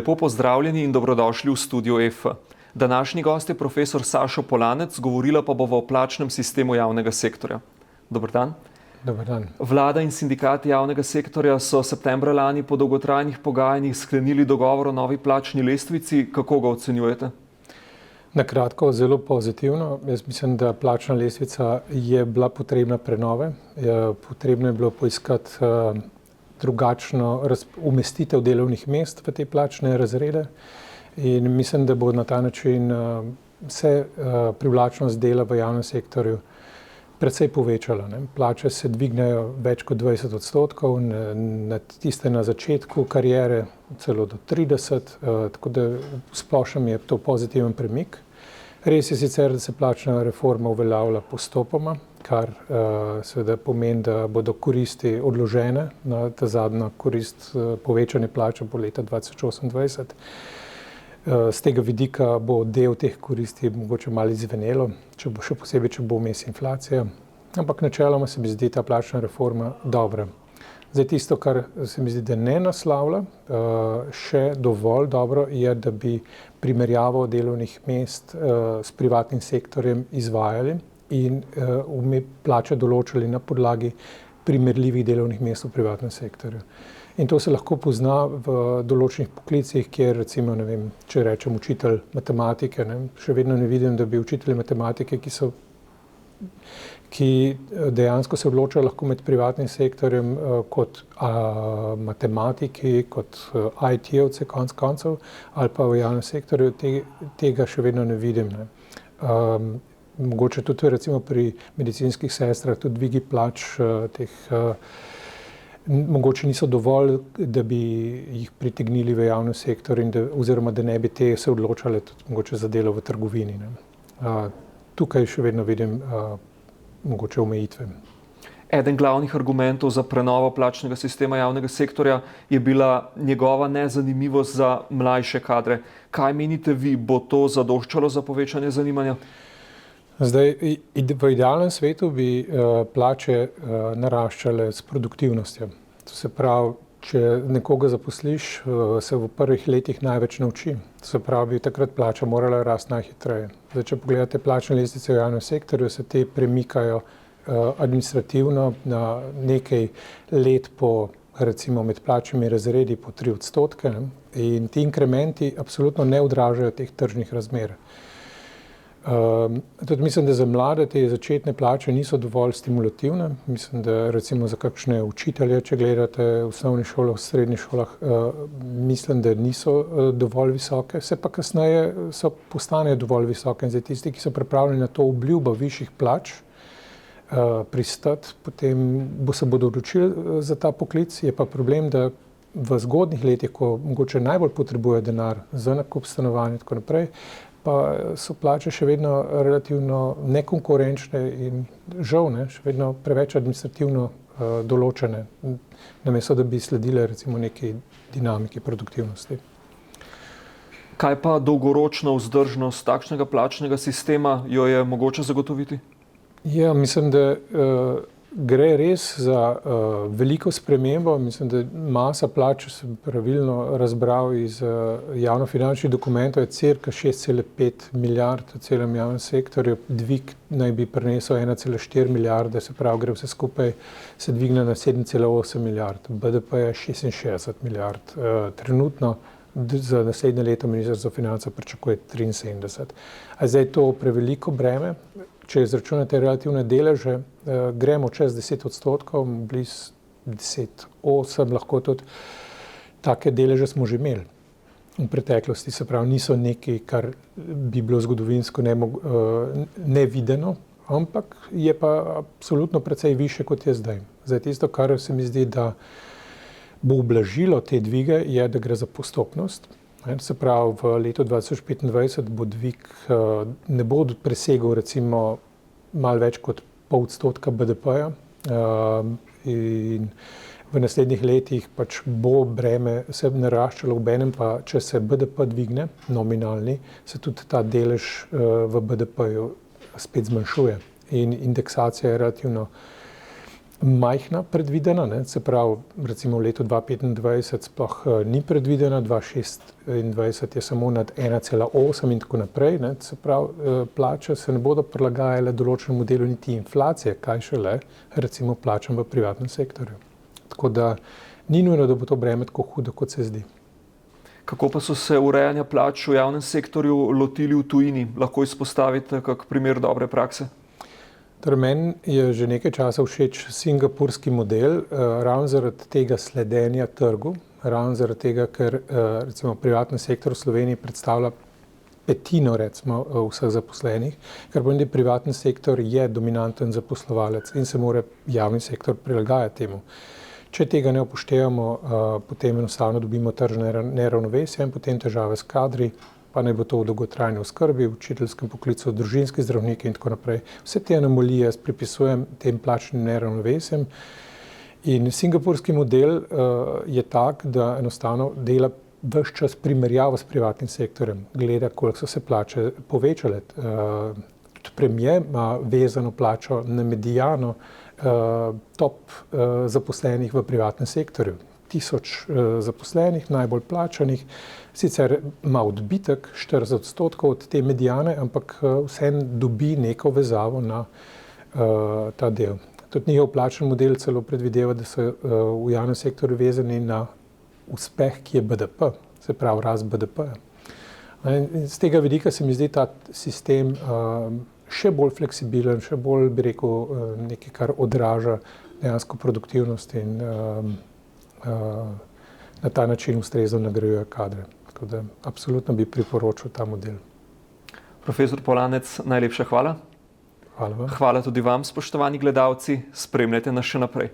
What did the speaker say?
Lepo pozdravljeni in dobrodošli v studiu EF. Današnji gost je profesor Sašo Polanec, govorila pa bova o plačnem sistemu javnega sektorja. Dober dan. Dober dan. Vlada in sindikati javnega sektorja so septembra lani po dolgotrajnih pogajanjih sklenili dogovor o novi plačni lestvici. Kako ga ocenjujete? Na kratko, zelo pozitivno. Jaz mislim, da plačna lestvica je bila potrebna prenove. Potrebno je bilo poiskati drugačno umestitev delovnih mest v te plačne razrede in mislim, da bo na ta način se privlačnost dela v javnem sektorju precej povečala. Plače se dvignejo več kot 20%, tiste na začetku kariere celo do 30%, tako da v splošnem je to pozitiven premik. Res je sicer, da se plačna reforma uveljavlja postopoma, kar seveda pomeni, da bodo koristi odložene, ta zadnja korist povečanje plače bo leta 2028. Z tega vidika bo del teh koristi mogoče malo izvenelo, še posebej, če bo vmes inflacija, ampak načeloma se mi zdi ta plačna reforma dobra. Zdaj tisto, kar se mi zdi, da ne naslavlja še dovolj dobro, je, da bi primerjavo delovnih mest s privatnim sektorjem izvajali in plače določili na podlagi primerljivih delovnih mest v privatnem sektorju. In to se lahko pozna v določenih poklicih, kjer recimo, ne vem, če rečem učitelj matematike, še vedno ne vidim, da bi učitelji matematike, ki dejansko se odločajo lahko med privatnim sektorjem kot matematiki, kot IT-jevce konec koncev, ali pa v javnem sektorju, tega še vedno ne vidim. Mogoče tudi recimo pri medicinskih sestrah tudi dvigi plač mogoče niso dovolj, da bi jih pritegnili v javnem sektorju oziroma da ne bi te se odločale tudi mogoče za delo v trgovini. Tukaj še vedno vidim mogoče omejitve. Eden glavnih argumentov za prenovo plačnega sistema javnega sektorja je bila njegova nezanimivost za mlajše kadre. Kaj menite vi, bo to zadoščalo za povečanje zanimanja? Zdaj, v idealnem svetu bi plače naraščale s produktivnostjo. To se pravi, če nekoga zaposliš, se v prvih letih največ nauči. To se pravi, takrat plača morala rasti najhitreje. Zdaj, če pogledate plačne lestvice v javnem sektorju, se te premikajo administrativno na nekaj let po, recimo med plačnimi razredi po 3%, in ti inkrementi absolutno ne odražajo teh tržnih razmer. Tudi mislim, da za mlade te začetne plače niso dovolj stimulativne. Mislim, da recimo za kakšne učitelje, če gledate v osnovnih šolah, v srednjih šolah, mislim, da niso dovolj visoke, se pa kasneje postanejo dovolj visoke. In zdaj tisti, ki so pripravljeni na to obljubo višjih plač, pristati, potem se bodo odločili za ta poklic. Je pa problem, da v zgodnjih letih, ko mogoče najbolj potrebujejo denar za nakup stanovanja in tako naprej, pa so plače še vedno relativno nekonkurenčne in žal, še vedno preveč administrativno določene, namesto da bi sledile recimo neki dinamiki produktivnosti. Kaj pa dolgoročna vzdržnost takšnega plačnega sistema, jo je mogoče zagotoviti? Ja, mislim, da gre res za veliko spremembo. Mislim, da masa plač, če sem pravilno razbral iz javnofinančnih dokumentov, je cirka 6,5 milijard v celem javnem sektorju. Dvig naj bi prinesel 1,4 milijarde, se pravi, gre vse skupaj, se dvigne na 7,8 milijard. BDP je 66 milijard. Trenutno za naslednje leto Ministrstvo za finance pričakuje 73. A zdaj to preveliko breme? Če izračunate relativne deleže, gremo čez 10%, blizu 10,8%, lahko tudi take deleže smo že imeli v preteklosti, se pravi, niso nekaj, kar bi bilo zgodovinsko nevideno, ampak je pa absolutno precej više, kot je zdaj. Zdaj tisto, kar se mi zdi, da bo ublažilo te dvige, je, da gre za postopnost. Se pravi, v letu 2025 bo dvig ne bo presegel recimo malo več kot 0,5% BDP-ja in v naslednjih letih pač bo breme se naraščalo, obenem pa, če se BDP dvigne, nominalni, se tudi ta delež v BDP-ju spet zmanjšuje in indeksacija je relativno majhna predvidena, ne? Se pravi, recimo v letu 2025 sploh ni predvidena, 2026 je samo nad 1,8 in tako naprej. Ne? Se pravi, plače se ne bodo prilagajale določenemu delu niti inflacije, kaj šele, recimo plačam v privatnem sektorju. Tako da ni nujno, da bo to breme tako hudo, kot se zdi. Kako pa so se urejanja plač v javnem sektorju lotili v tujini? Lahko izpostavite kak primer dobre prakse? Torej, meni je že nekaj časa všeč singapurski model, ravno zaradi tega sledenja trgu, ravno zaradi tega, ker recimo privatni sektor v Sloveniji predstavlja petino recimo vseh zaposlenih, kar pomeni, da privatni sektor je dominanten zaposlovalec in se mora javni sektor prilagajati temu. Če tega ne upoštevamo, potem enostavno dobimo tržne neravnovesja in potem težave s kadri, pa naj bo to v dolgotrajni oskrbi, v učiteljskem poklicu, družinski zdravniki in tako naprej. Vse te anomalije jaz pripisujem tem plačnim neravnovesjem. In singapurski model je tak, da enostavno dela ves čas primerjavo s privatnim sektorjem, gleda, koliko so se plače povečale. Tudi premier ima vezano plačo na mediano top zaposlenih v privatnem sektorju. 1000 zaposlenih, najbolj plačanih, sicer ima odbitek 40% od te mediane, ampak vseeno dobi neko vezavo na ta del. Tudi njihov plačni model celo predvideva, da so v javnem sektorju vezani na uspeh, ki je BDP, se pravi rast BDP-ja. Z tega vidika se mi zdi ta sistem še bolj fleksibilen, še bolj, bi rekel, nekaj, kar odraža dejansko produktivnost in na ta način ustrezno nagrajuje kadre. Tako da absolutno bi priporočil ta model. Profesor Polanec, najlepša hvala. Hvala vam. Hvala tudi vam, spoštovani gledalci. Spremljajte nas še naprej.